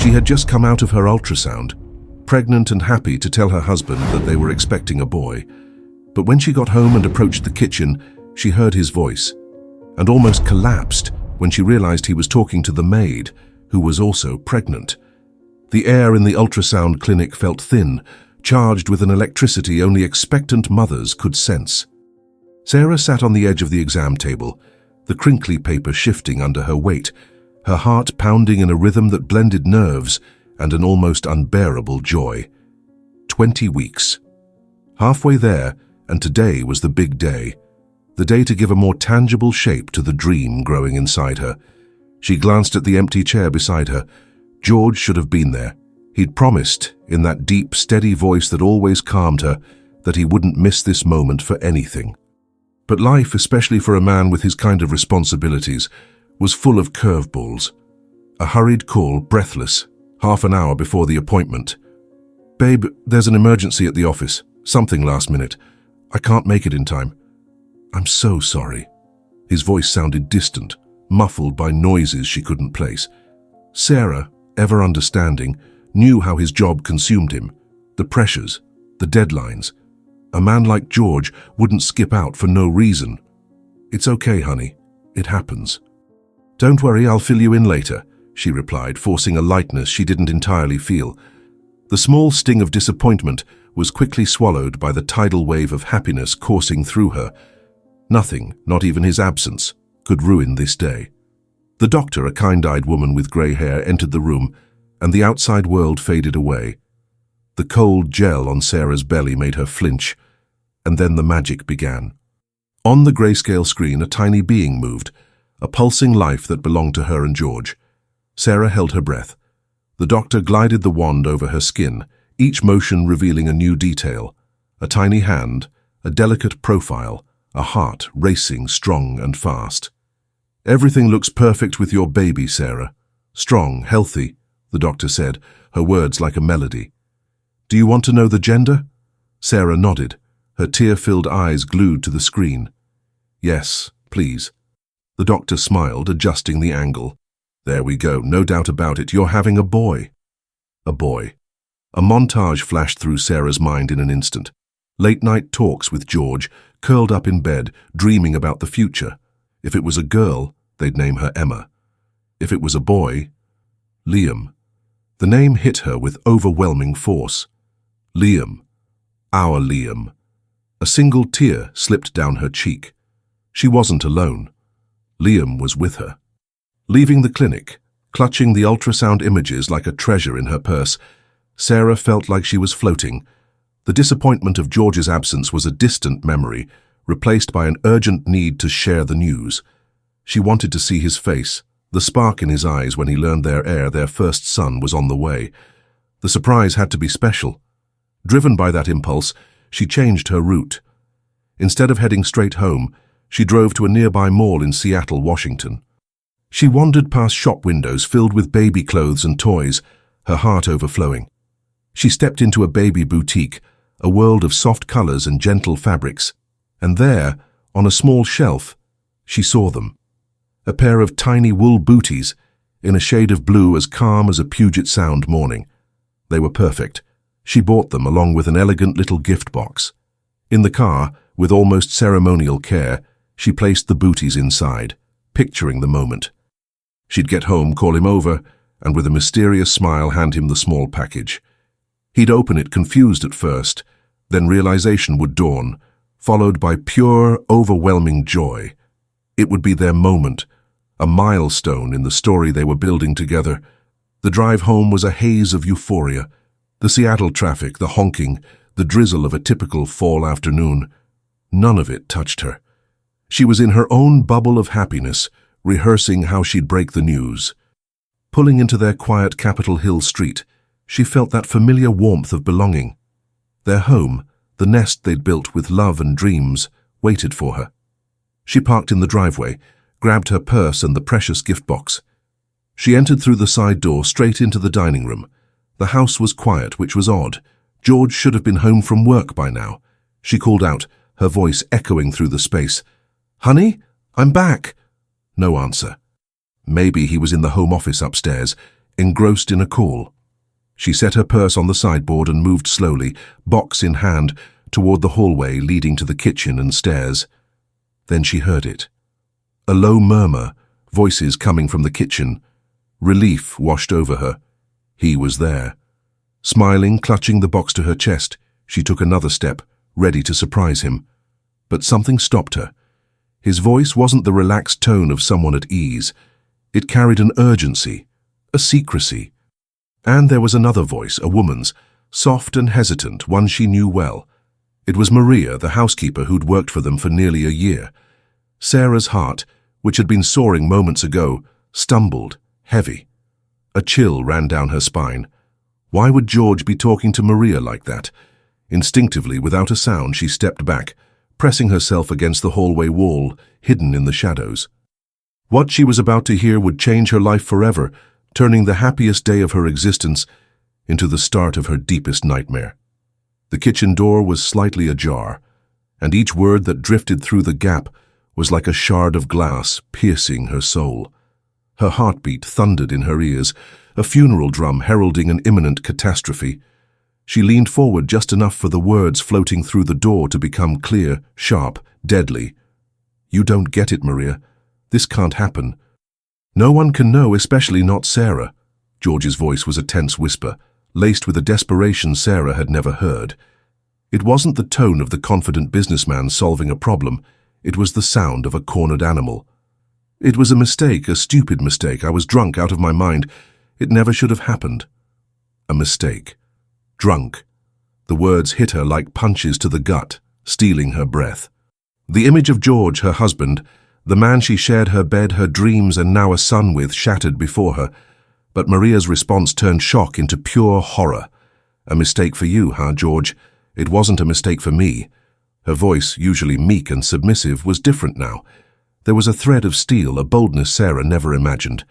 She had just come out of her ultrasound, pregnant and happy to tell her husband that they were expecting a boy. But when she got home and approached the kitchen, she heard his voice and almost collapsed when she realized he was talking to the maid, who was also pregnant. The air in the ultrasound clinic felt thin, charged with an electricity only expectant mothers could sense. Sarah sat on the edge of the exam table, the crinkly paper shifting under her weight, her heart pounding in a rhythm that blended nerves and an almost unbearable joy. 20 weeks. Halfway there, and today was the big day. The day to give a more tangible shape to the dream growing inside her. She glanced at the empty chair beside her. George should have been there. He'd promised, in that deep, steady voice that always calmed her, that he wouldn't miss this moment for anything. But life, especially for a man with his kind of responsibilities, was full of curveballs. A hurried call, breathless, half an hour before the appointment. "Babe, there's an emergency at the office. Something last minute. I can't make it in time." "I'm so sorry." His voice sounded distant, muffled by noises she couldn't place. Sarah, ever understanding, knew how his job consumed him. The pressures, the deadlines. A man like George wouldn't skip out for no reason. "It's okay, honey. It happens." "Don't worry, I'll fill you in later," she replied, forcing a lightness she didn't entirely feel. The small sting of disappointment was quickly swallowed by the tidal wave of happiness coursing through her. Nothing, not even his absence, could ruin this day. The doctor, a kind-eyed woman with grey hair, entered the room, and the outside world faded away. The cold gel on Sarah's belly made her flinch, and then the magic began. On the grayscale screen, a tiny being moved, a pulsing life that belonged to her and George. Sarah held her breath. The doctor glided the wand over her skin, each motion revealing a new detail. A tiny hand, a delicate profile, a heart racing strong and fast. "Everything looks perfect with your baby, Sarah. Strong, healthy," the doctor said, her words like a melody. "Do you want to know the gender?" Sarah nodded, her tear-filled eyes glued to the screen. "Yes, please." The doctor smiled, adjusting the angle. "There we go, no doubt about it, you're having a boy." A boy. A montage flashed through Sarah's mind in an instant. Late-night talks with George, curled up in bed, dreaming about the future. If it was a girl, they'd name her Emma. If it was a boy, Liam. The name hit her with overwhelming force. Liam. Our Liam. A single tear slipped down her cheek. She wasn't alone. Liam was with her. Leaving the clinic, clutching the ultrasound images like a treasure in her purse, Sarah felt like she was floating. The disappointment of George's absence was a distant memory, replaced by an urgent need to share the news. She wanted to see his face, the spark in his eyes when he learned their first son, was on the way. The surprise had to be special. Driven by that impulse, she changed her route. Instead of heading straight home, she drove to a nearby mall in Seattle, Washington. She wandered past shop windows filled with baby clothes and toys, her heart overflowing. She stepped into a baby boutique, a world of soft colors and gentle fabrics, and there, on a small shelf, she saw them. A pair of tiny wool booties, in a shade of blue as calm as a Puget Sound morning. They were perfect. She bought them along with an elegant little gift box. In the car, with almost ceremonial care, she placed the booties inside, picturing the moment. She'd get home, call him over, and with a mysterious smile hand him the small package. He'd open it confused at first, then realization would dawn, followed by pure, overwhelming joy. It would be their moment, a milestone in the story they were building together. The drive home was a haze of euphoria. The Seattle traffic, the honking, the drizzle of a typical fall afternoon. None of it touched her. She was in her own bubble of happiness, rehearsing how she'd break the news. Pulling into their quiet Capitol Hill street, she felt that familiar warmth of belonging. Their home, the nest they'd built with love and dreams, waited for her. She parked in the driveway, grabbed her purse and the precious gift box. She entered through the side door straight into the dining room. The house was quiet, which was odd. George should have been home from work by now. She called out, her voice echoing through the space. "Honey, I'm back." No answer. Maybe he was in the home office upstairs, engrossed in a call. She set her purse on the sideboard and moved slowly, box in hand, toward the hallway leading to the kitchen and stairs. Then she heard it. A low murmur, voices coming from the kitchen. Relief washed over her. He was there. Smiling, clutching the box to her chest, she took another step, ready to surprise him. But something stopped her. His voice wasn't the relaxed tone of someone at ease. It carried an urgency, a secrecy. And there was another voice, a woman's, soft and hesitant, one she knew well. It was Maria, the housekeeper who'd worked for them for nearly a year. Sarah's heart, which had been soaring moments ago, stumbled, heavy. A chill ran down her spine. Why would George be talking to Maria like that? Instinctively, without a sound, she stepped back, pressing herself against the hallway wall, hidden in the shadows. What she was about to hear would change her life forever, turning the happiest day of her existence into the start of her deepest nightmare. The kitchen door was slightly ajar, and each word that drifted through the gap was like a shard of glass piercing her soul. Her heartbeat thundered in her ears, a funeral drum heralding an imminent catastrophe. She leaned forward just enough for the words floating through the door to become clear, sharp, deadly. "You don't get it, Maria. This can't happen. No one can know, especially not Sarah." George's voice was a tense whisper, laced with a desperation Sarah had never heard. It wasn't the tone of the confident businessman solving a problem. It was the sound of a cornered animal. "It was a mistake, a stupid mistake. I was drunk, out of my mind. It never should have happened." A mistake. Drunk. The words hit her like punches to the gut, stealing her breath. The image of George, her husband, the man she shared her bed, her dreams, and now a son with, shattered before her. But Maria's response turned shock into pure horror. "A mistake for you, huh, George? It wasn't a mistake for me." Her voice, usually meek and submissive, was different now. There was a thread of steel, a boldness Sarah never imagined.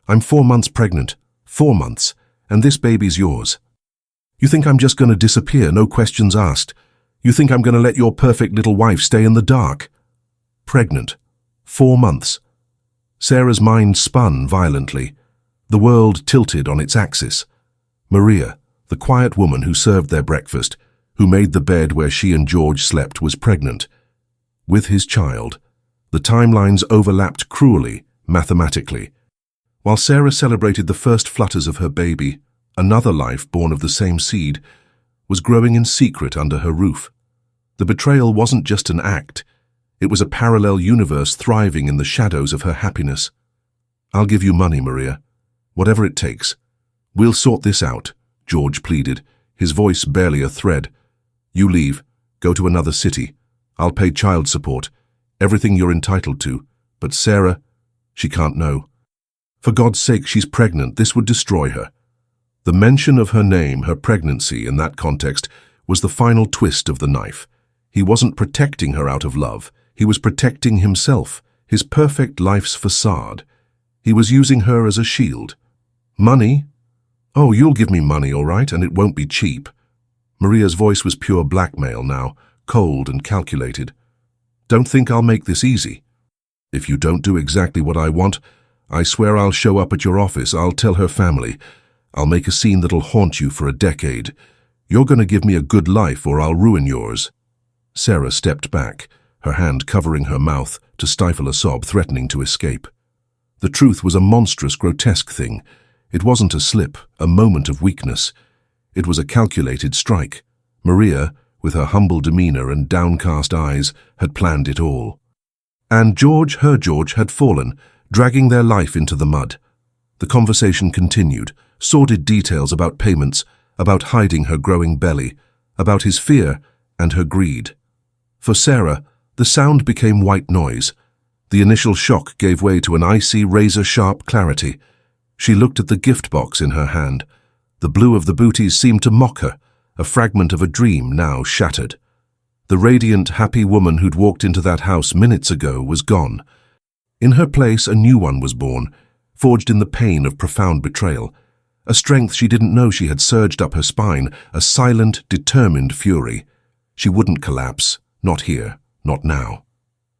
"I'm 4 months pregnant. 4 months. And this baby's yours. You think I'm just going to disappear, no questions asked? You think I'm going to let your perfect little wife stay in the dark?" Pregnant. 4 months. Sarah's mind spun violently. The world tilted on its axis. Maria, the quiet woman who served their breakfast, who made the bed where she and George slept, was pregnant. With his child. The timelines overlapped cruelly, mathematically. While Sarah celebrated the first flutters of her baby, another life born of the same seed was growing in secret under her roof. The betrayal wasn't just an act. It was a parallel universe thriving in the shadows of her happiness. "I'll give you money, Maria. Whatever it takes. We'll sort this out," George pleaded, his voice barely a thread. "You leave. Go to another city. I'll pay child support. Everything you're entitled to. But Sarah, she can't know. For God's sake, she's pregnant. This would destroy her." The mention of her name, her pregnancy, in that context, was the final twist of the knife. He wasn't protecting her out of love. He was protecting himself, his perfect life's facade. He was using her as a shield. "Money? Oh, you'll give me money, all right, and it won't be cheap." Maria's voice was pure blackmail now, cold and calculated. "Don't think I'll make this easy. If you don't do exactly what I want, I swear I'll show up at your office. I'll tell her family. I'll make a scene that'll haunt you for a decade. You're going to give me a good life or I'll ruin yours." Sarah stepped back, her hand covering her mouth to stifle a sob threatening to escape. The truth was a monstrous, grotesque thing. It wasn't a slip, a moment of weakness. It was a calculated strike. Maria, with her humble demeanor and downcast eyes, had planned it all. And George, her George, had fallen, dragging their life into the mud. The conversation continued, sordid details about payments, about hiding her growing belly, about his fear and her greed. For Sarah, the sound became white noise. The initial shock gave way to an icy, razor-sharp clarity. She looked at the gift box in her hand. The blue of the booties seemed to mock her, a fragment of a dream now shattered. The radiant, happy woman who'd walked into that house minutes ago was gone. In her place, a new one was born, forged in the pain of profound betrayal. A strength she didn't know she had surged up her spine, a silent, determined fury. She wouldn't collapse, not here, not now.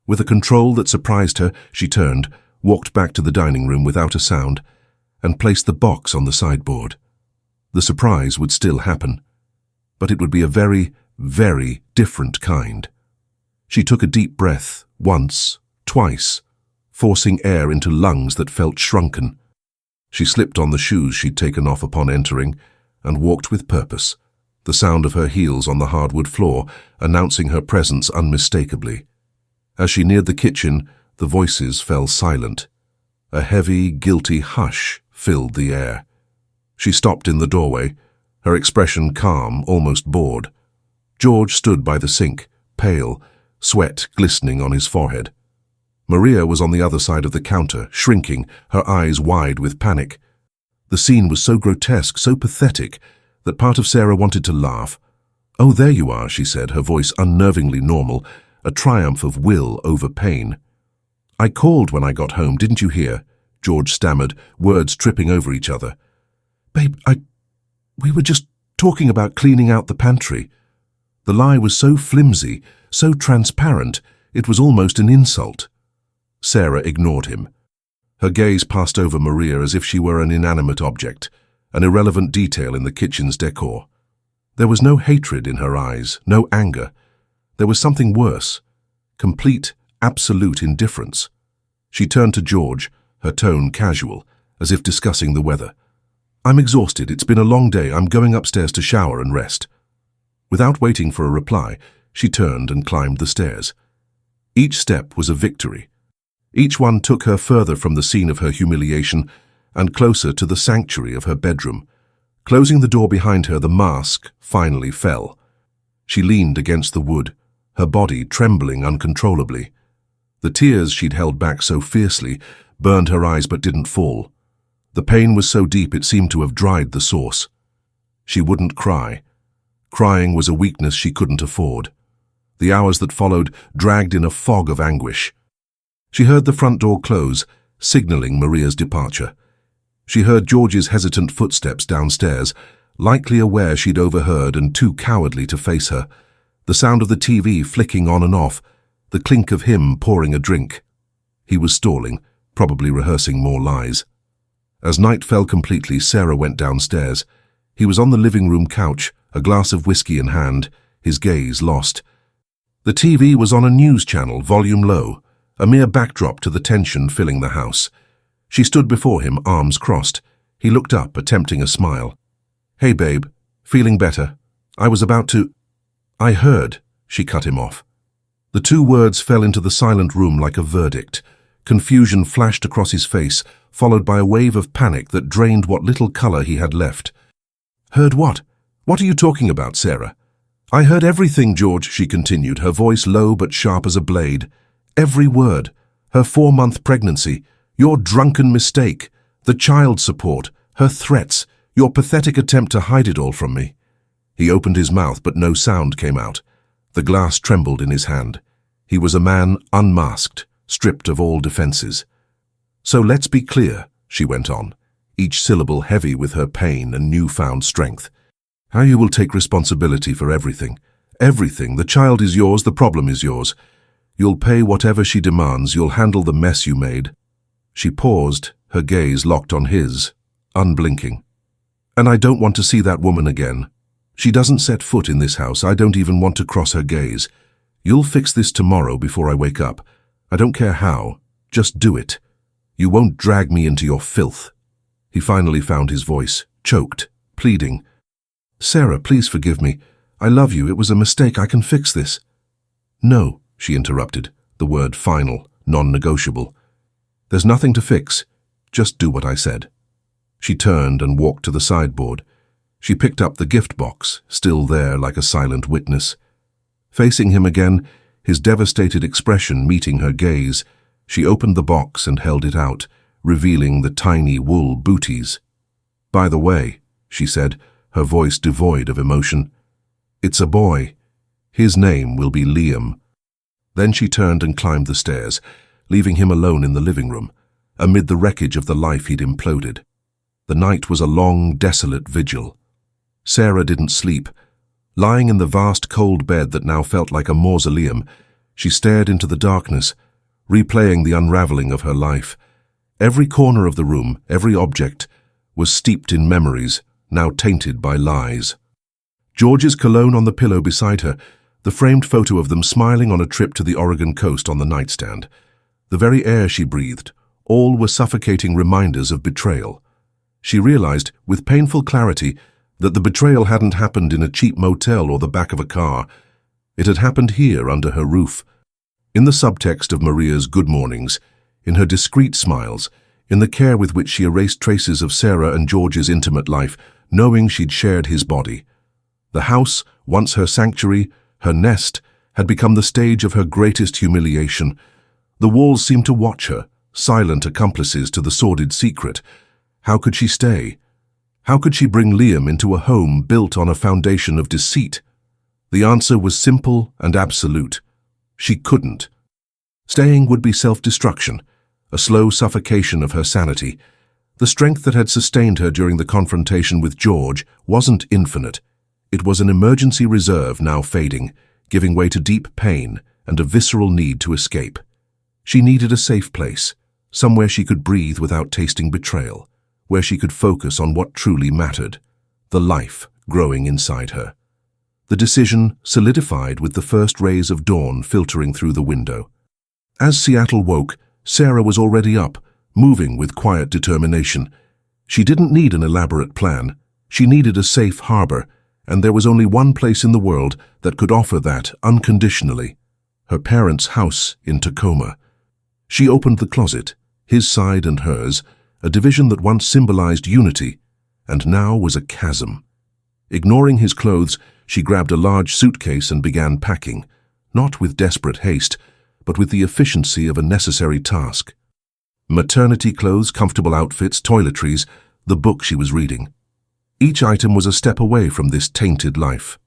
With a control that surprised her, she turned, walked back to the dining room without a sound. and placed the box on the sideboard. The surprise would still happen, but it would be a very, very different kind. She took a deep breath, once, twice, forcing air into lungs that felt shrunken. She slipped on the shoes she'd taken off upon entering and walked with purpose, the sound of her heels on the hardwood floor announcing her presence unmistakably. As she neared the kitchen, the voices fell silent. A heavy, guilty hush filled the air. She stopped in the doorway, her expression calm, almost bored. George stood by the sink, pale, sweat glistening on his forehead. Maria was on the other side of the counter, shrinking, her eyes wide with panic. The scene was so grotesque, so pathetic, that part of Sarah wanted to laugh. "Oh, there you are," she said, her voice unnervingly normal, a triumph of will over pain. "I called when I got home, didn't you hear?" George stammered, words tripping over each other. "Babe, we were just talking about cleaning out the pantry." The lie was so flimsy, so transparent, it was almost an insult. Sarah ignored him. Her gaze passed over Maria as if she were an inanimate object, an irrelevant detail in the kitchen's decor. There was no hatred in her eyes, no anger. There was something worse, complete, absolute indifference. She turned to George, her tone casual, as if discussing the weather. "I'm exhausted. It's been a long day. I'm going upstairs to shower and rest." Without waiting for a reply, she turned and climbed the stairs. Each step was a victory. Each one took her further from the scene of her humiliation and closer to the sanctuary of her bedroom. Closing the door behind her, the mask finally fell. She leaned against the wood, her body trembling uncontrollably. The tears she'd held back so fiercely burned her eyes but didn't fall. The pain was so deep it seemed to have dried the source. She wouldn't cry. Crying was a weakness she couldn't afford. The hours that followed dragged in a fog of anguish. She heard the front door close, signaling Maria's departure. She heard George's hesitant footsteps downstairs, likely aware she'd overheard and too cowardly to face her. The sound of the TV flicking on and off, the clink of him pouring a drink. He was stalling, probably rehearsing more lies. As night fell completely, Sarah went downstairs. He was on the living room couch, a glass of whiskey in hand, his gaze lost. The TV was on a news channel, volume low, a mere backdrop to the tension filling the house. She stood before him, arms crossed. He looked up, attempting a smile. "Hey, babe. Feeling better? I was about to—" "I heard," she cut him off. The two words fell into the silent room like a verdict. Confusion flashed across his face, followed by a wave of panic that drained what little color he had left. "Heard what? What are you talking about, Sarah?" "I heard everything, George," she continued, her voice low but sharp as a blade. "Every word. Her 4-month pregnancy, your drunken mistake, the child support, her threats, your pathetic attempt to hide it all from me." He opened his mouth, but no sound came out. The glass trembled in his hand. He was a man unmasked, stripped of all defenses. "So let's be clear," she went on, each syllable heavy with her pain and newfound strength. "How you will take responsibility for everything. Everything. The child is yours, the problem is yours. You'll pay whatever she demands, you'll handle the mess you made." She paused, her gaze locked on his, unblinking. "And I don't want to see that woman again. She doesn't set foot in this house. I don't even want to cross her gaze. You'll fix this tomorrow before I wake up. I don't care how. Just do it. You won't drag me into your filth." He finally found his voice, choked, pleading. "Sarah, please forgive me. I love you. It was a mistake. I can fix this." "No," she interrupted, the word final, non-negotiable. "There's nothing to fix. Just do what I said." She turned and walked to the sideboard. She picked up the gift box, still there like a silent witness. Facing him again, his devastated expression meeting her gaze, she opened the box and held it out, revealing the tiny wool booties. "By the way," she said, her voice devoid of emotion, "it's a boy. His name will be Liam." Then she turned and climbed the stairs, leaving him alone in the living room, amid the wreckage of the life he'd imploded. The night was a long, desolate vigil. Sarah didn't sleep. Lying in the vast, cold bed that now felt like a mausoleum, she stared into the darkness, replaying the unraveling of her life. Every corner of the room, every object, was steeped in memories, now tainted by lies. George's cologne on the pillow beside her, the framed photo of them smiling on a trip to the Oregon coast on the nightstand. The very air she breathed, all were suffocating reminders of betrayal. She realized, with painful clarity, that the betrayal hadn't happened in a cheap motel or the back of a car. It had happened here under her roof. In the subtext of Maria's good mornings, in her discreet smiles, in the care with which she erased traces of Sarah and George's intimate life, knowing she'd shared his body. The house, once her sanctuary, her nest, had become the stage of her greatest humiliation. The walls seemed to watch her, silent accomplices to the sordid secret. How could she stay? How could she bring Liam into a home built on a foundation of deceit? The answer was simple and absolute. She couldn't. Staying would be self-destruction, a slow suffocation of her sanity. The strength that had sustained her during the confrontation with George wasn't infinite. It was an emergency reserve now fading, giving way to deep pain and a visceral need to escape. She needed a safe place, somewhere she could breathe without tasting betrayal, where she could focus on what truly mattered, the life growing inside her. The decision solidified with the first rays of dawn filtering through the window. As Seattle woke, Sarah was already up, moving with quiet determination. She didn't need an elaborate plan. She needed a safe harbor, and there was only one place in the world that could offer that unconditionally: her parents' house in Tacoma. She opened the closet, his side and hers, a division that once symbolized unity, and now was a chasm. Ignoring his clothes, she grabbed a large suitcase and began packing, not with desperate haste, but with the efficiency of a necessary task. Maternity clothes, comfortable outfits, toiletries, the book she was reading. Each item was a step away from this tainted life.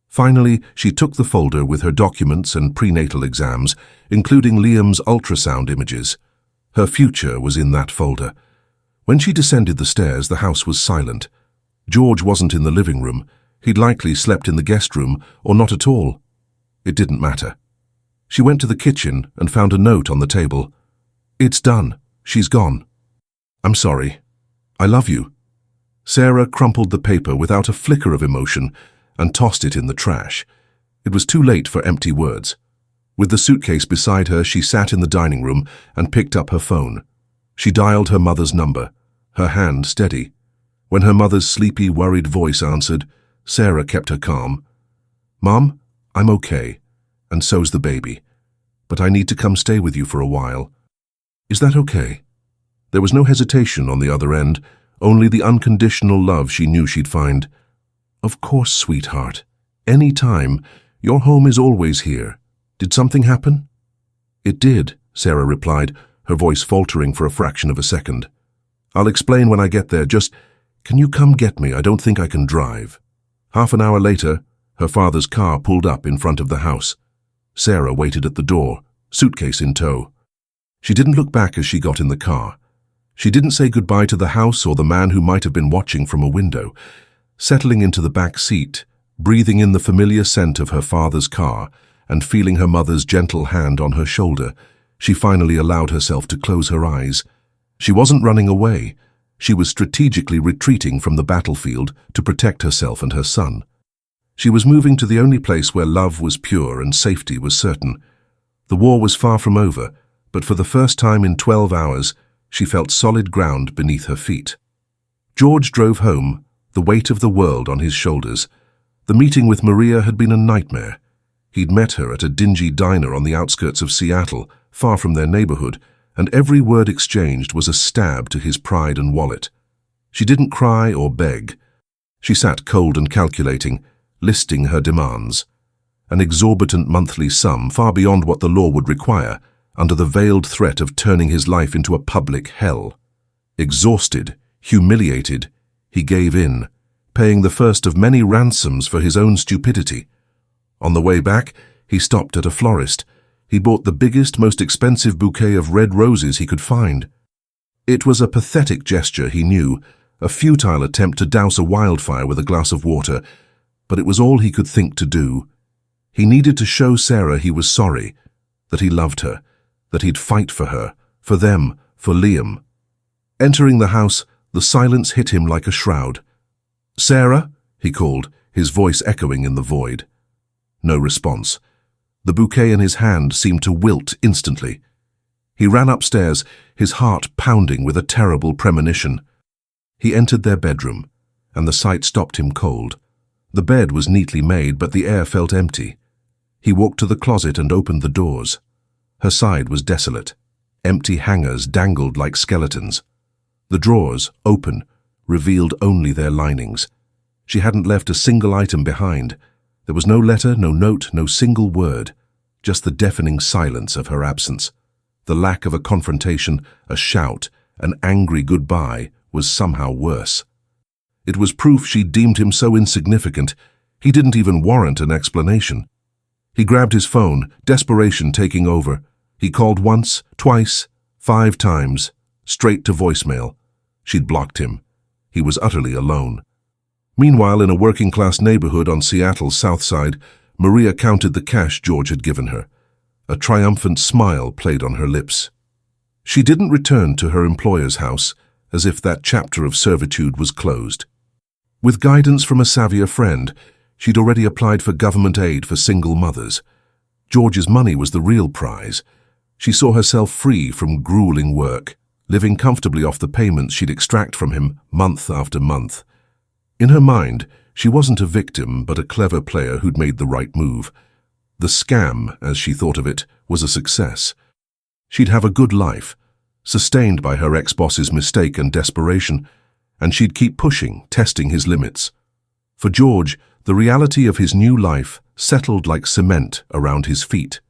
Finally, she took the folder with her documents and prenatal exams, including Liam's ultrasound images. Her future was in that folder. When she descended the stairs, the house was silent. George wasn't in the living room. He'd likely slept in the guest room, or not at all. It didn't matter. She went to the kitchen and found a note on the table. "It's done. She's gone. I'm sorry. I love you." Sarah crumpled the paper without a flicker of emotion and tossed it in the trash. It was too late for empty words. With the suitcase beside her, she sat in the dining room and picked up her phone. She dialed her mother's number, her hand steady. When her mother's sleepy, worried voice answered, Sarah kept her calm. "Mom, I'm okay, and so's the baby, but I need to come stay with you for a while. Is that okay?" There was no hesitation on the other end, only the unconditional love she knew she'd find. "Of course, sweetheart. Any time. Your home is always here. Did something happen?" "It did," Sarah replied, her voice faltering for a fraction of a second. "I'll explain when I get there. Just, can you come get me? I don't think I can drive." Half an hour later, her father's car pulled up in front of the house. Sarah waited at the door, suitcase in tow. She didn't look back as she got in the car. She didn't say goodbye to the house or the man who might have been watching from a window. Settling into the back seat, breathing in the familiar scent of her father's car, and feeling her mother's gentle hand on her shoulder, she finally allowed herself to close her eyes. She wasn't running away. She was strategically retreating from the battlefield to protect herself and her son. She was moving to the only place where love was pure and safety was certain. The war was far from over, but for the first time in 12 hours, she felt solid ground beneath her feet. George drove home, the weight of the world on his shoulders. The meeting with Maria had been a nightmare. He'd met her at a dingy diner on the outskirts of Seattle, far from their neighborhood, and every word exchanged was a stab to his pride and wallet. She didn't cry or beg. She sat cold and calculating, listing her demands. An exorbitant monthly sum far beyond what the law would require, under the veiled threat of turning his life into a public hell. Exhausted, humiliated, he gave in, paying the first of many ransoms for his own stupidity. On the way back, he stopped at a florist. He bought the biggest, most expensive bouquet of red roses he could find. It was a pathetic gesture, he knew, a futile attempt to douse a wildfire with a glass of water, but it was all he could think to do. He needed to show Sarah he was sorry, that he loved her, that he'd fight for her, for them, for Liam. Entering the house, the silence hit him like a shroud. "Sarah?" he called, his voice echoing in the void. No response. The bouquet in his hand seemed to wilt instantly. He ran upstairs, his heart pounding with a terrible premonition. He entered their bedroom, and the sight stopped him cold. The bed was neatly made, but the air felt empty. He walked to the closet and opened the doors. Her side was desolate. Empty hangers dangled like skeletons. The drawers, open, revealed only their linings. She hadn't left a single item behind. There was no letter, no note, no single word, just the deafening silence of her absence. The lack of a confrontation, a shout, an angry goodbye was somehow worse. It was proof she deemed him so insignificant, he didn't even warrant an explanation. He grabbed his phone, desperation taking over. He called once, twice, 5 times, straight to voicemail. She'd blocked him. He was utterly alone. Meanwhile, in a working-class neighborhood on Seattle's south side, Maria counted the cash George had given her. A triumphant smile played on her lips. She didn't return to her employer's house, as if that chapter of servitude was closed. With guidance from a savvier friend, she'd already applied for government aid for single mothers. George's money was the real prize. She saw herself free from grueling work, living comfortably off the payments she'd extract from him month after month. In her mind, she wasn't a victim, but a clever player who'd made the right move. The scam, as she thought of it, was a success. She'd have a good life, sustained by her ex-boss's mistake and desperation, and she'd keep pushing, testing his limits. For George, the reality of his new life settled like cement around his feet.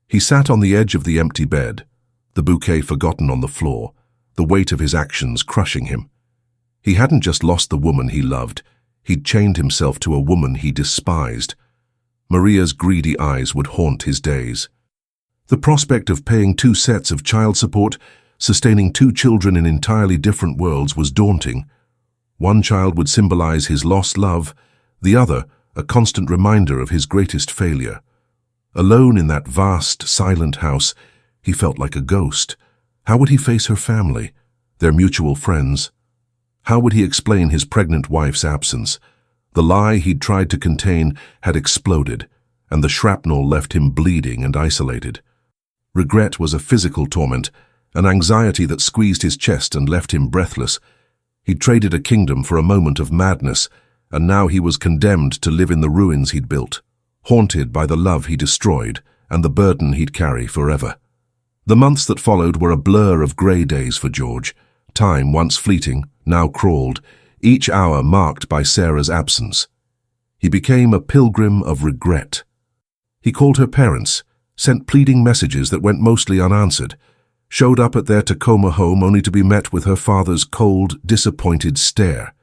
He sat on the edge of the empty bed, the bouquet forgotten on the floor, the weight of his actions crushing him. He hadn't just lost the woman he loved, he'd chained himself to a woman he despised. Maria's greedy eyes would haunt his days. The prospect of paying 2 sets of child support, sustaining 2 children in entirely different worlds was daunting. One child would symbolize his lost love, the other a constant reminder of his greatest failure. Alone in that vast, silent house, he felt like a ghost. How would he face her family, their mutual friends? How would he explain his pregnant wife's absence? The lie he'd tried to contain had exploded, and the shrapnel left him bleeding and isolated. Regret was a physical torment, an anxiety that squeezed his chest and left him breathless. He'd traded a kingdom for a moment of madness, and now he was condemned to live in the ruins he'd built, haunted by the love he destroyed and the burden he'd carry forever. The months that followed were a blur of grey days for George. Time, once fleeting, now crawled, each hour marked by Sarah's absence. He became a pilgrim of regret. He called her parents, sent pleading messages that went mostly unanswered, showed up at their Tacoma home only to be met with her father's cold, disappointed stare.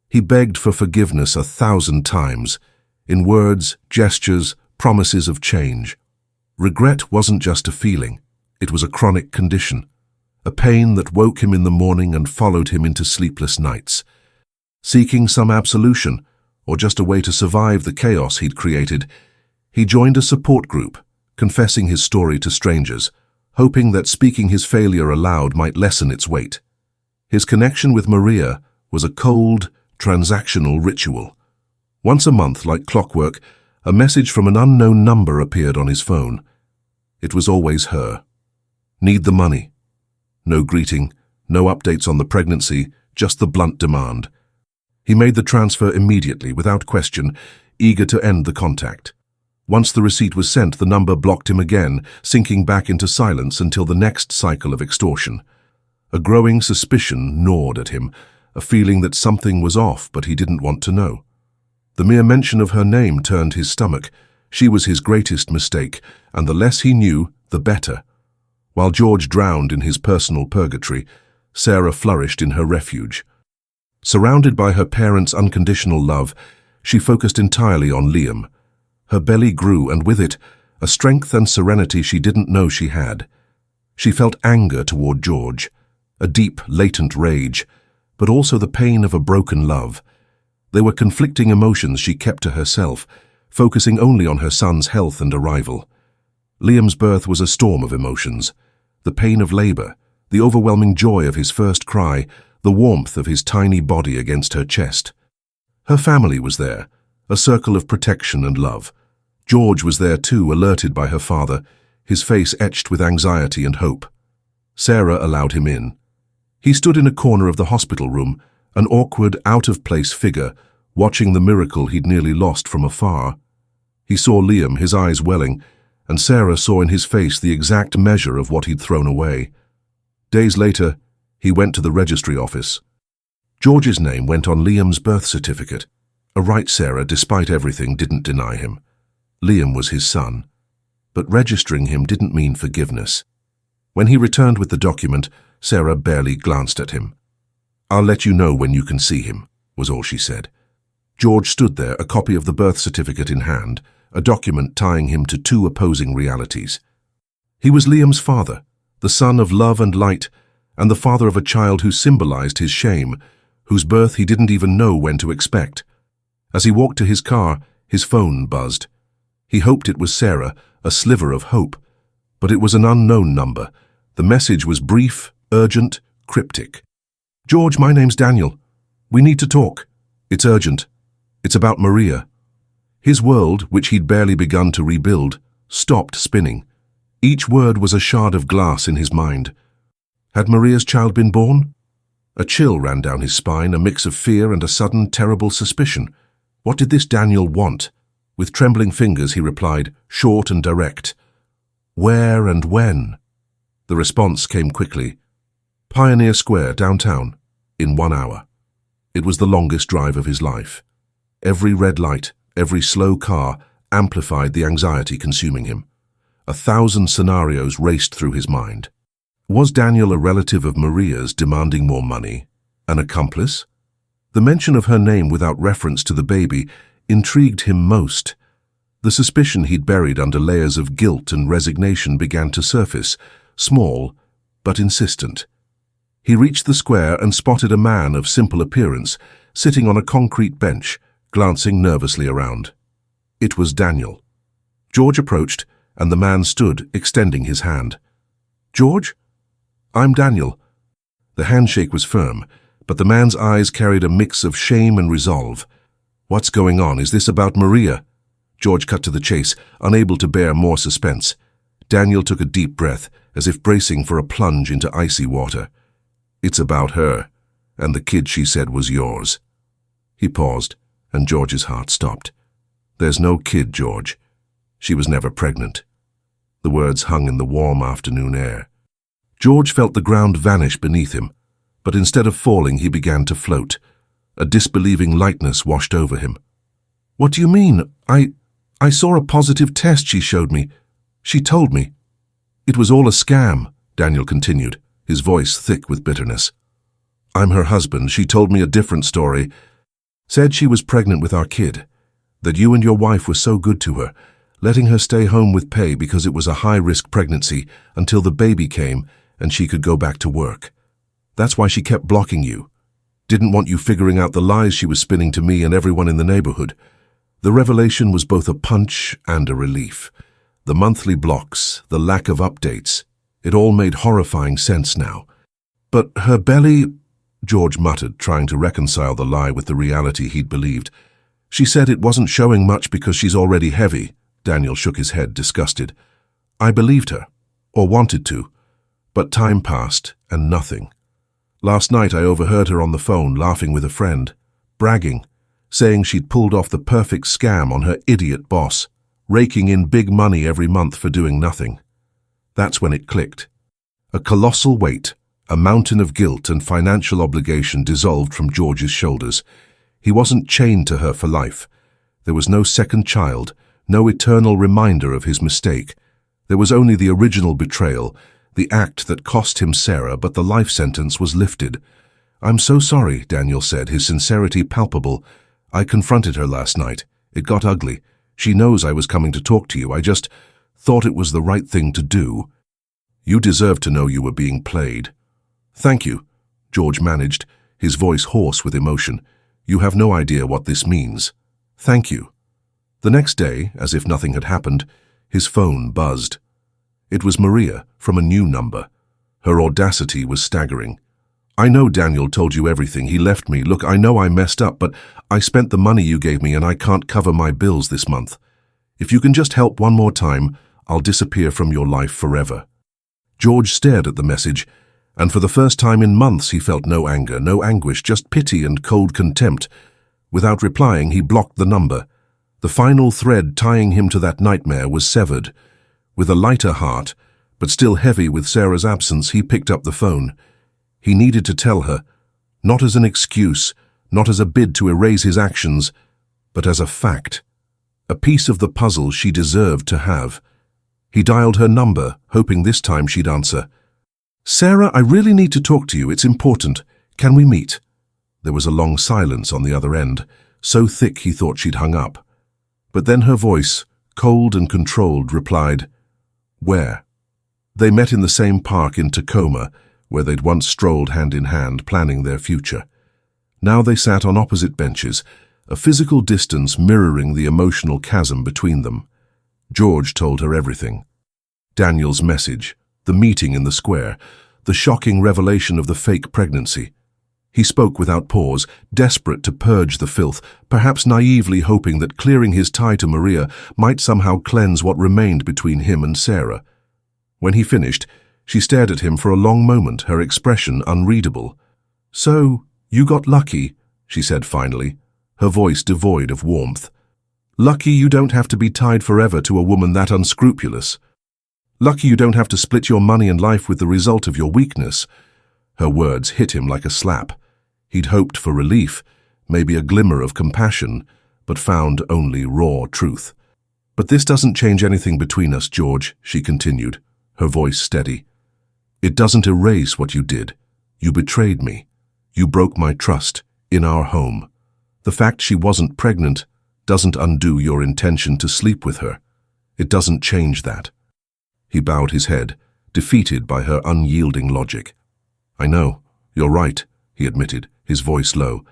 He begged for forgiveness 1,000 times, in words, gestures, promises of change. Regret wasn't just a feeling, it was a chronic condition, a pain that woke him in the morning and followed him into sleepless nights. Seeking some absolution, or just a way to survive the chaos he'd created, he joined a support group, confessing his story to strangers, hoping that speaking his failure aloud might lessen its weight. His connection with Maria was a cold, transactional ritual. Once a month, like clockwork, a message from an unknown number appeared on his phone. It was always her. Need the money. No greeting, no updates on the pregnancy, just the blunt demand. He made the transfer immediately, without question, eager to end the contact. Once the receipt was sent, the number blocked him again, sinking back into silence until the next cycle of extortion. A growing suspicion gnawed at him, a feeling that something was off, but he didn't want to know. The mere mention of her name turned his stomach. She was his greatest mistake, and the less he knew, the better. While George drowned in his personal purgatory, Sarah flourished in her refuge. Surrounded by her parents' unconditional love, she focused entirely on Liam. Her belly grew, and with it, a strength and serenity she didn't know she had. She felt anger toward George, a deep, latent rage, but also the pain of a broken love. They were conflicting emotions she kept to herself, focusing only on her son's health and arrival. Liam's birth was a storm of emotions. The pain of labor, the overwhelming joy of his first cry, the warmth of his tiny body against her chest. Her family was there, a circle of protection and love. George was there too, alerted by her father, his face etched with anxiety and hope. Sarah allowed him in. He stood in a corner of the hospital room, an awkward, out-of-place figure, watching the miracle he'd nearly lost from afar. He saw Liam, his eyes welling, and Sarah saw in his face the exact measure of what he'd thrown away. Days later, he went to the registry office. George's name went on Liam's birth certificate. A right Sarah, despite everything, didn't deny him. Liam was his son. But registering him didn't mean forgiveness. When he returned with the document, Sarah barely glanced at him. "I'll let you know when you can see him," was all she said. George stood there, a copy of the birth certificate in hand, a document tying him to two opposing realities. He was Liam's father, the son of love and light, and the father of a child who symbolized his shame, whose birth he didn't even know when to expect. As he walked to his car, his phone buzzed. He hoped it was Sarah, a sliver of hope, but it was an unknown number. The message was brief, urgent, cryptic. "George, my name's Daniel. We need to talk. It's urgent. It's about Maria." His world, which he'd barely begun to rebuild, stopped spinning. Each word was a shard of glass in his mind. Had Maria's child been born? A chill ran down his spine, a mix of fear and a sudden, terrible suspicion. What did this Daniel want? With trembling fingers he replied, short and direct. "Where and when?" The response came quickly. "Pioneer Square, downtown, in 1 hour." It was the longest drive of his life. Every red light, every slow car amplified the anxiety consuming him. 1,000 scenarios raced through his mind. Was Daniel a relative of Maria's demanding more money? An accomplice? The mention of her name without reference to the baby intrigued him most. The suspicion he'd buried under layers of guilt and resignation began to surface, small but insistent. He reached the square and spotted a man of simple appearance, sitting on a concrete bench, glancing nervously around. It was Daniel. George approached, and the man stood, extending his hand. "George? I'm Daniel." The handshake was firm, but the man's eyes carried a mix of shame and resolve. "What's going on? Is this about Maria?" George cut to the chase, unable to bear more suspense. Daniel took a deep breath, as if bracing for a plunge into icy water. "It's about her, and the kid she said was yours." He paused, and George's heart stopped. "There's no kid, George. She was never pregnant." The words hung in the warm afternoon air. George felt the ground vanish beneath him, but instead of falling, he began to float. A disbelieving lightness washed over him. "What do you mean? I saw a positive test she showed me. She told me." "It was all a scam," Daniel continued, his voice thick with bitterness. "I'm her husband. She told me a different story. Said she was pregnant with our kid, that you and your wife were so good to her, letting her stay home with pay because it was a high-risk pregnancy until the baby came and she could go back to work. That's why she kept blocking you. Didn't want you figuring out the lies she was spinning to me and everyone in the neighborhood." The revelation was both a punch and a relief. The monthly blocks, the lack of updates, it all made horrifying sense now. "But her belly," George muttered, trying to reconcile the lie with the reality he'd believed. "She said it wasn't showing much because she's already heavy." Daniel shook his head, disgusted. "I believed her, or wanted to, but time passed and nothing. Last night I overheard her on the phone laughing with a friend, bragging, saying she'd pulled off the perfect scam on her idiot boss, raking in big money every month for doing nothing. That's when it clicked. A colossal weight, a mountain of guilt and financial obligation dissolved from George's shoulders. He wasn't chained to her for life. There was no second child, no eternal reminder of his mistake. There was only the original betrayal, the act that cost him Sarah, but the life sentence was lifted. "I'm so sorry," Daniel said, his sincerity palpable. "I confronted her last night. It got ugly. She knows I was coming to talk to you. I just thought it was the right thing to do." "You deserve to know you were being played." "Thank you," George managed, his voice hoarse with emotion. "You have no idea what this means. Thank you." The next day, as if nothing had happened, his phone buzzed. It was Maria, from a new number. Her audacity was staggering. "I know Daniel told you everything. He left me. Look, I know I messed up, but I spent the money you gave me and I can't cover my bills this month. If you can just help one more time, I'll disappear from your life forever." George stared at the message, and for the first time in months he felt no anger, no anguish, just pity and cold contempt. Without replying, he blocked the number. The final thread tying him to that nightmare was severed. With a lighter heart, but still heavy with Sarah's absence, he picked up the phone. He needed to tell her, not as an excuse, not as a bid to erase his actions, but as a fact. A piece of the puzzle she deserved to have. He dialed her number, hoping this time she'd answer. "Sarah, I really need to talk to you. It's important. Can we meet?" There was a long silence on the other end, so thick he thought she'd hung up. But then her voice, cold and controlled, replied, "Where?" They met in the same park in Tacoma, where they'd once strolled hand in hand, planning their future. Now they sat on opposite benches, a physical distance mirroring the emotional chasm between them. George told her everything. Daniel's message, the meeting in the square, the shocking revelation of the fake pregnancy. He spoke without pause, desperate to purge the filth, perhaps naively hoping that clearing his tie to Maria might somehow cleanse what remained between him and Sarah. When he finished, she stared at him for a long moment, her expression unreadable. "So, you got lucky," she said finally, her voice devoid of warmth. "Lucky you don't have to be tied forever to a woman that unscrupulous. Lucky you don't have to split your money and life with the result of your weakness." Her words hit him like a slap. He'd hoped for relief, maybe a glimmer of compassion, but found only raw truth. "But this doesn't change anything between us, George," she continued, her voice steady. "It doesn't erase what you did. You betrayed me. You broke my trust, in our home. The fact she wasn't pregnant doesn't undo your intention to sleep with her. It doesn't change that." He bowed his head, defeated by her unyielding logic. "I know, you're right," he admitted, his voice low.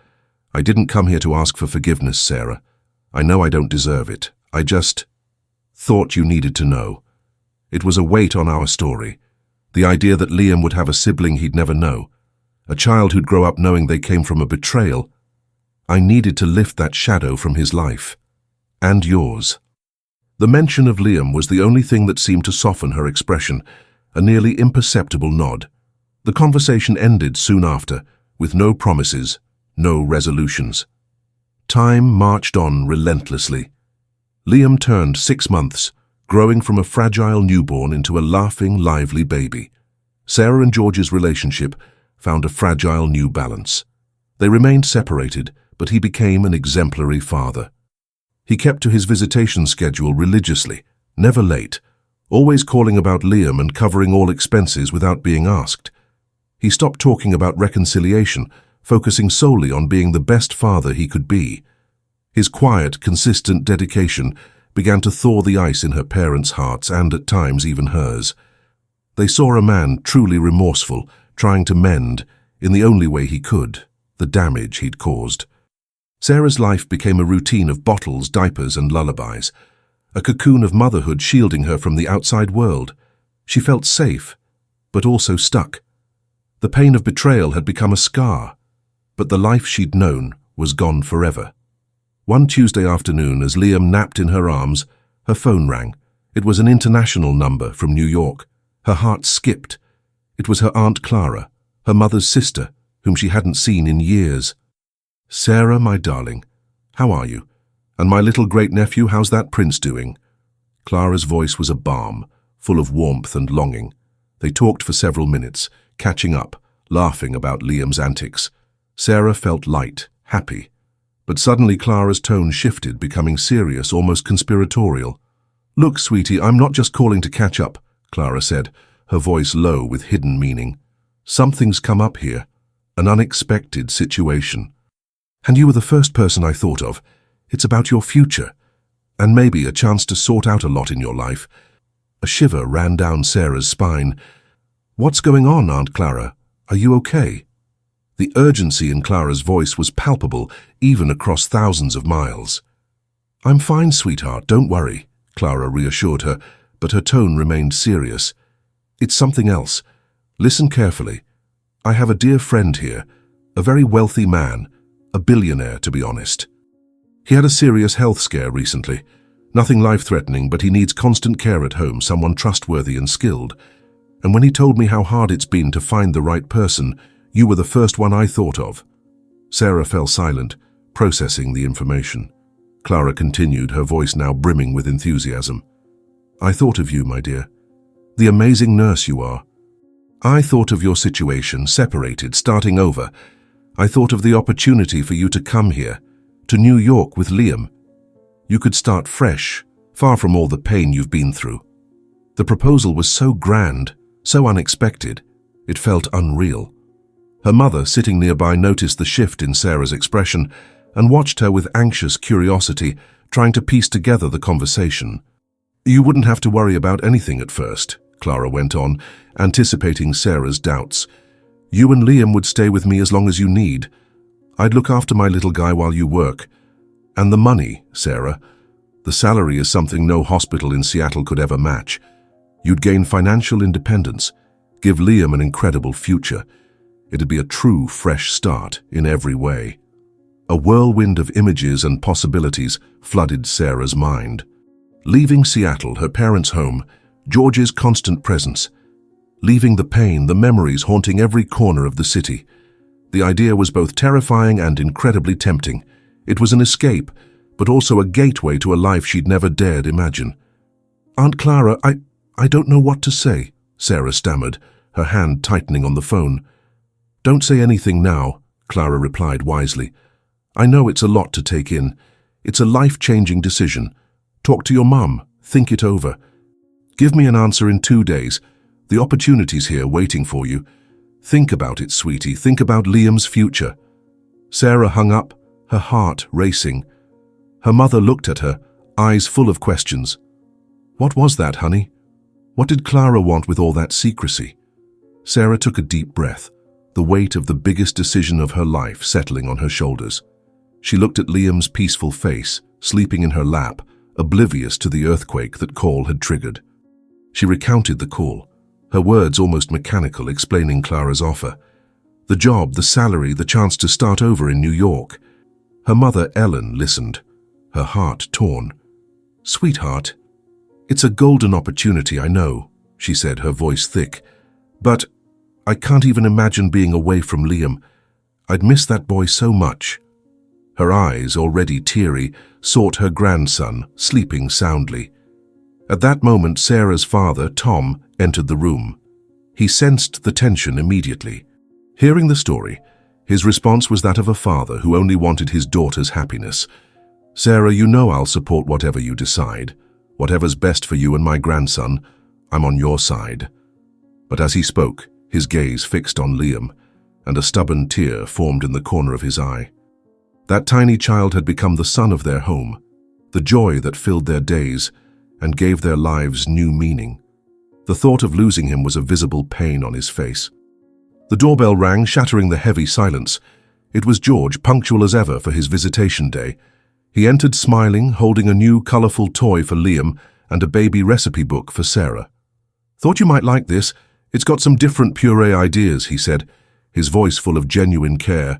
"I didn't come here to ask for forgiveness, Sarah. I know I don't deserve it. I just thought you needed to know. It was a weight on our story. The idea that Liam would have a sibling he'd never know. A child who'd grow up knowing they came from a betrayal. I needed to lift that shadow from his life. And yours." The mention of Liam was the only thing that seemed to soften her expression, a nearly imperceptible nod. The conversation ended soon after, with no promises, no resolutions. Time marched on relentlessly. Liam turned 6 months, growing from a fragile newborn into a laughing, lively baby. Sarah and George's relationship found a fragile new balance. They remained separated, but he became an exemplary father. He kept to his visitation schedule religiously, never late, always calling about Liam and covering all expenses without being asked. He stopped talking about reconciliation, focusing solely on being the best father he could be. His quiet, consistent dedication began to thaw the ice in her parents' hearts and, at times, even hers. They saw a man truly remorseful, trying to mend, in the only way he could, the damage he'd caused. Sarah's life became a routine of bottles, diapers, and lullabies, a cocoon of motherhood shielding her from the outside world. She felt safe, but also stuck. The pain of betrayal had become a scar, but the life she'd known was gone forever. One Tuesday afternoon, as Liam napped in her arms, her phone rang. It was an international number from New York. Her heart skipped. It was her Aunt Clara, her mother's sister, whom she hadn't seen in years. "Sarah, my darling, how are you? And my little great-nephew, how's that prince doing?" Clara's voice was a balm, full of warmth and longing. They talked for several minutes, catching up, laughing about Liam's antics. Sarah felt light, happy. But suddenly Clara's tone shifted, becoming serious, almost conspiratorial. "Look, sweetie, I'm not just calling to catch up," Clara said, her voice low with hidden meaning. "Something's come up here, an unexpected situation. And you were the first person I thought of. It's about your future, and maybe a chance to sort out a lot in your life." A shiver ran down Sarah's spine. "What's going on, Aunt Clara? Are you okay?" The urgency in Clara's voice was palpable, even across thousands of miles. "I'm fine, sweetheart, don't worry," Clara reassured her, but her tone remained serious. "It's something else. Listen carefully. I have a dear friend here, a very wealthy man, a billionaire to be honest. He had a serious health scare recently. Nothing life-threatening, but he needs constant care at home, someone trustworthy and skilled. And when he told me how hard it's been to find the right person, you were the first one I thought of. Sarah fell silent, processing the information. Clara continued, her voice now brimming with enthusiasm. I thought of you, my dear. The amazing nurse you are. I thought of your situation, separated, starting over. I thought of the opportunity for you to come here, to New York with Liam. You could start fresh, far from all the pain you've been through. The proposal was so grand, so unexpected, it felt unreal. Her mother, sitting nearby, noticed the shift in Sarah's expression and watched her with anxious curiosity, trying to piece together the conversation. You wouldn't have to worry about anything at first, Clara went on, anticipating Sarah's doubts. You and Liam would stay with me as long as you need. I'd look after my little guy while you work. And the money, Sarah, the salary is something no hospital in Seattle could ever match. You'd gain financial independence, give Liam an incredible future. It'd be a true fresh start in every way. A whirlwind of images and possibilities flooded Sarah's mind. Leaving Seattle, her parents' home, George's constant presence. Leaving the pain, the memories haunting every corner of the city. The idea was both terrifying and incredibly tempting. It was an escape, but also a gateway to a life she'd never dared imagine. Aunt Clara, I don't know what to say, Sarah stammered, her hand tightening on the phone. Don't say anything now, Clara replied wisely. I know it's a lot to take in. It's a life-changing decision. Talk to your mum, think it over. Give me an answer in 2 days. The opportunity's here waiting for you. Think about it, sweetie. Think about Liam's future. Sarah hung up, her heart racing. Her mother looked at her, eyes full of questions. What was that, honey? What did Clara want with all that secrecy? Sarah took a deep breath, the weight of the biggest decision of her life settling on her shoulders. She looked at Liam's peaceful face, sleeping in her lap, oblivious to the earthquake that call had triggered. She recounted the call, her words almost mechanical, explaining Clara's offer. The job, the salary, the chance to start over in New York. Her mother, Ellen, listened, her heart torn. Sweetheart, it's a golden opportunity, I know, she said, her voice thick. But I can't even imagine being away from Liam. I'd miss that boy so much. Her eyes, already teary, sought her grandson, sleeping soundly. At that moment, Sarah's father, Tom, entered the room. He sensed the tension immediately. Hearing the story, his response was that of a father who only wanted his daughter's happiness. Sarah, you know I'll support whatever you decide. Whatever's best for you and my grandson, I'm on your side. But as he spoke, his gaze fixed on Liam, and a stubborn tear formed in the corner of his eye. That tiny child had become the sun of their home, the joy that filled their days and gave their lives new meaning. The thought of losing him was a visible pain on his face. The doorbell rang, shattering the heavy silence. It was George, punctual as ever for his visitation day. He entered smiling, holding a new, colorful toy for Liam and a baby recipe book for Sarah. Thought you might like this. It's got some different puree ideas, he said, his voice full of genuine care.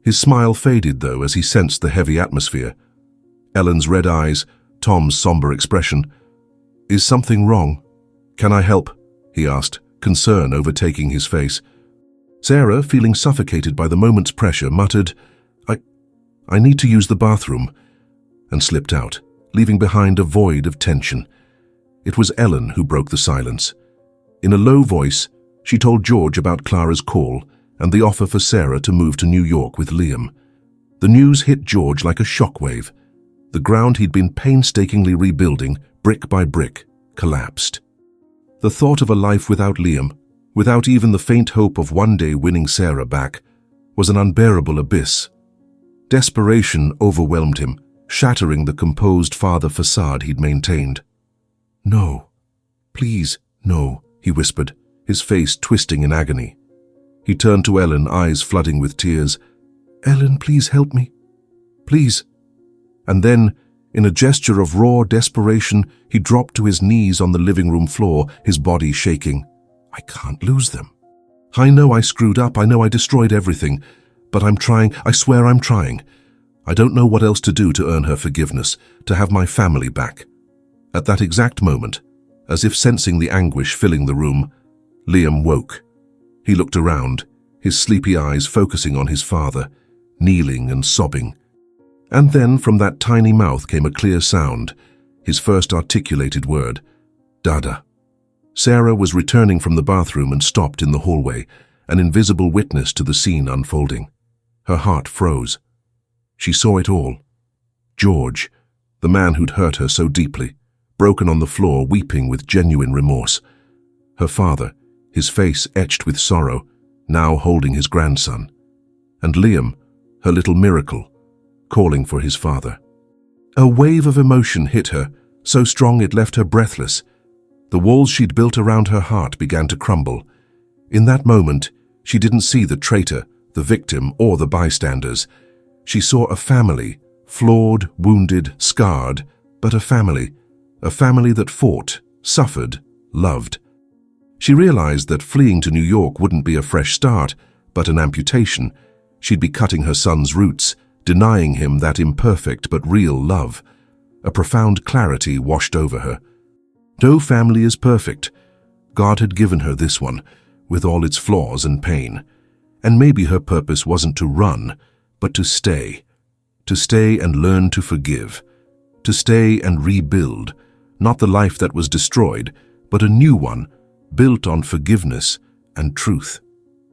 His smile faded, though, as he sensed the heavy atmosphere. Ellen's red eyes, Tom's somber expression. Is something wrong? Can I help? He asked, concern overtaking his face. Sarah, feeling suffocated by the moment's pressure, muttered, I need to use the bathroom, and slipped out, leaving behind a void of tension. It was Ellen who broke the silence. In a low voice, she told George about Clara's call and the offer for Sarah to move to New York with Liam. The news hit George like a shockwave. The ground he'd been painstakingly rebuilding, brick by brick, collapsed. The thought of a life without Liam, without even the faint hope of one day winning Sarah back, was an unbearable abyss. Desperation overwhelmed him, shattering the composed father facade he'd maintained. No, please, no, he whispered, his face twisting in agony. He turned to Ellen, eyes flooding with tears. Ellen, please help me. Please. And then, in a gesture of raw desperation, he dropped to his knees on the living room floor, his body shaking. I can't lose them, I know I screwed up, I know I destroyed everything, but I'm trying, I swear I'm trying. I don't know what else to do to earn her forgiveness, to have my family back." At that exact moment, as if sensing the anguish filling the room, Liam woke. He looked around, his sleepy eyes focusing on his father, kneeling and sobbing. And then from that tiny mouth came a clear sound, his first articulated word, "Dada." Sarah was returning from the bathroom and stopped in the hallway, an invisible witness to the scene unfolding. Her heart froze. She saw it all. George, the man who'd hurt her so deeply, broken on the floor, weeping with genuine remorse. Her father, his face etched with sorrow, now holding his grandson. And Liam, her little miracle, calling for his father. A wave of emotion hit her, so strong it left her breathless. The walls she'd built around her heart began to crumble. In that moment, she didn't see the traitor, the victim, or the bystanders. She saw a family, flawed, wounded, scarred, but a family that fought, suffered, loved. She realized that fleeing to New York wouldn't be a fresh start, but an amputation. She'd be cutting her son's roots, denying him that imperfect but real love. A profound clarity washed over her. No family is perfect. God had given her this one, with all its flaws and pain. And maybe her purpose wasn't to run, but to stay. To stay and learn to forgive. To stay and rebuild. Not the life that was destroyed, but a new one, built on forgiveness and truth.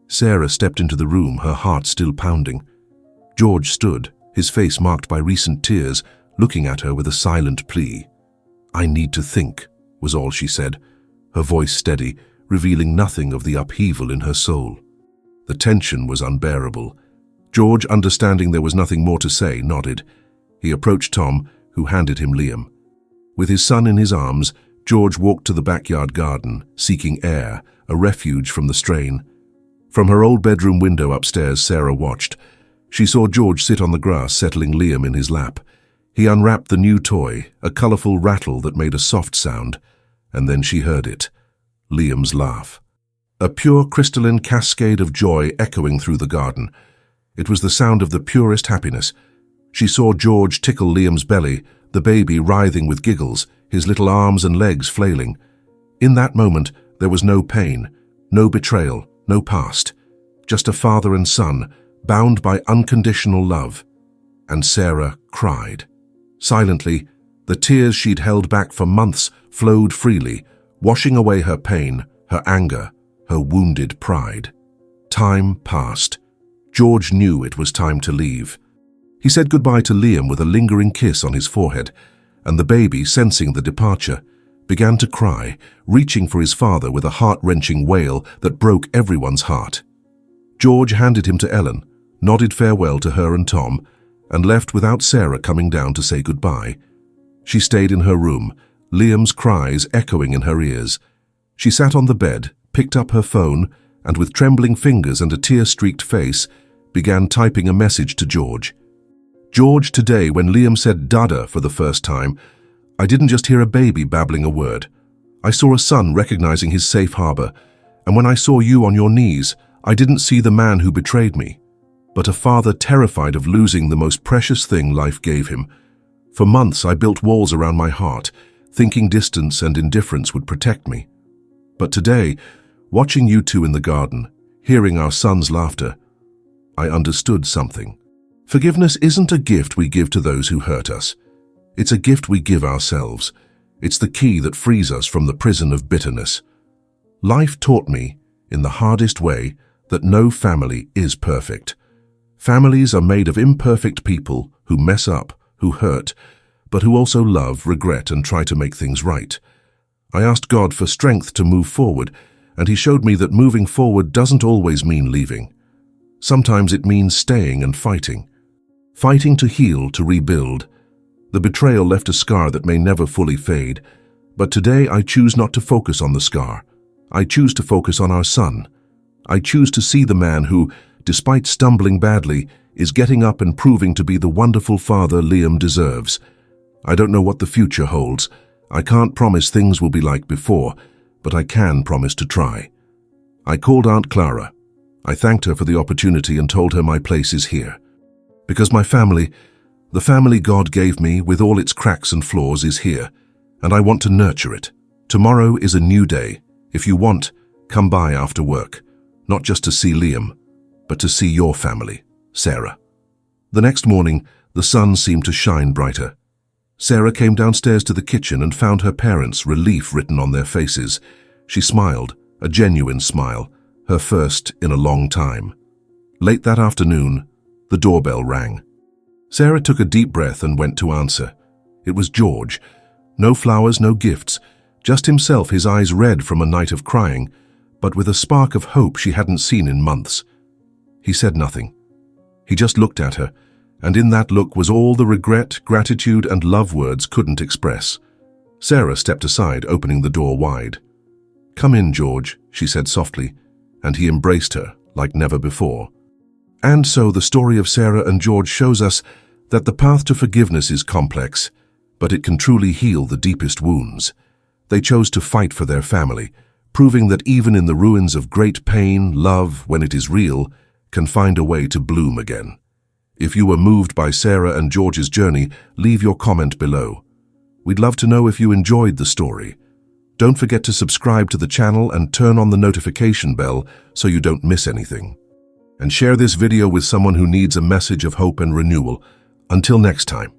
Sarah stepped into the room, her heart still pounding. George stood, his face marked by recent tears, looking at her with a silent plea. "I need to think," was all she said, her voice steady, revealing nothing of the upheaval in her soul. The tension was unbearable. George, understanding there was nothing more to say, nodded. He approached Tom, who handed him Liam. With his son in his arms, George walked to the backyard garden, seeking air, a refuge from the strain. From her old bedroom window upstairs, Sarah watched. She saw George sit on the grass, settling Liam in his lap. He unwrapped the new toy, a colorful rattle that made a soft sound, and then she heard it, Liam's laugh. A pure crystalline cascade of joy echoing through the garden. It was the sound of the purest happiness. She saw George tickle Liam's belly, the baby writhing with giggles, his little arms and legs flailing. In that moment, there was no pain, no betrayal, no past. Just a father and son, bound by unconditional love. And Sarah cried. Silently, the tears she'd held back for months flowed freely, washing away her pain, her anger, her wounded pride. Time passed. George knew it was time to leave. He said goodbye to Liam with a lingering kiss on his forehead, and the baby, sensing the departure, began to cry, reaching for his father with a heart-wrenching wail that broke everyone's heart. George handed him to Ellen, nodded farewell to her and Tom, and left without Sarah coming down to say goodbye. She stayed in her room, Liam's cries echoing in her ears. She sat on the bed, picked up her phone, and with trembling fingers and a tear-streaked face, began typing a message to George. George, today, when Liam said "Dada" for the first time, I didn't just hear a baby babbling a word. I saw a son recognizing his safe harbor, and when I saw you on your knees, I didn't see the man who betrayed me, but a father terrified of losing the most precious thing life gave him. For months I built walls around my heart, thinking distance and indifference would protect me. But today, watching you two in the garden, hearing our son's laughter, I understood something. Forgiveness isn't a gift we give to those who hurt us. It's a gift we give ourselves. It's the key that frees us from the prison of bitterness. Life taught me, in the hardest way, that no family is perfect. Families are made of imperfect people who mess up, who hurt, but who also love, regret, and try to make things right. I asked God for strength to move forward, and He showed me that moving forward doesn't always mean leaving. Sometimes it means staying and fighting. Fighting to heal, to rebuild. The betrayal left a scar that may never fully fade, but today I choose not to focus on the scar. I choose to focus on our son. I choose to see the man who, despite stumbling badly, is getting up and proving to be the wonderful father Liam deserves. I don't know what the future holds. I can't promise things will be like before, but I can promise to try. I called Aunt Clara. I thanked her for the opportunity and told her my place is here. Because my family, the family God gave me with all its cracks and flaws, is here, and I want to nurture it. Tomorrow is a new day. If you want, come by after work, not just to see Liam, but to see your family, Sarah. The next morning, the sun seemed to shine brighter. Sarah came downstairs to the kitchen and found her parents, relief written on their faces. She smiled, a genuine smile, her first in a long time. Late that afternoon, the doorbell rang. Sarah took a deep breath and went to answer. It was George. No flowers, no gifts, just himself, his eyes red from a night of crying, but with a spark of hope she hadn't seen in months. He said nothing. He just looked at her, and in that look was all the regret, gratitude, and love words couldn't express. Sarah stepped aside, opening the door wide. "Come in, George," she said softly, and he embraced her like never before. And so the story of Sarah and George shows us that the path to forgiveness is complex, but it can truly heal the deepest wounds. They chose to fight for their family, proving that even in the ruins of great pain, love, when it is real, can find a way to bloom again. If you were moved by Sarah and George's journey, leave your comment below. We'd love to know if you enjoyed the story. Don't forget to subscribe to the channel and turn on the notification bell so you don't miss anything. And share this video with someone who needs a message of hope and renewal. Until next time.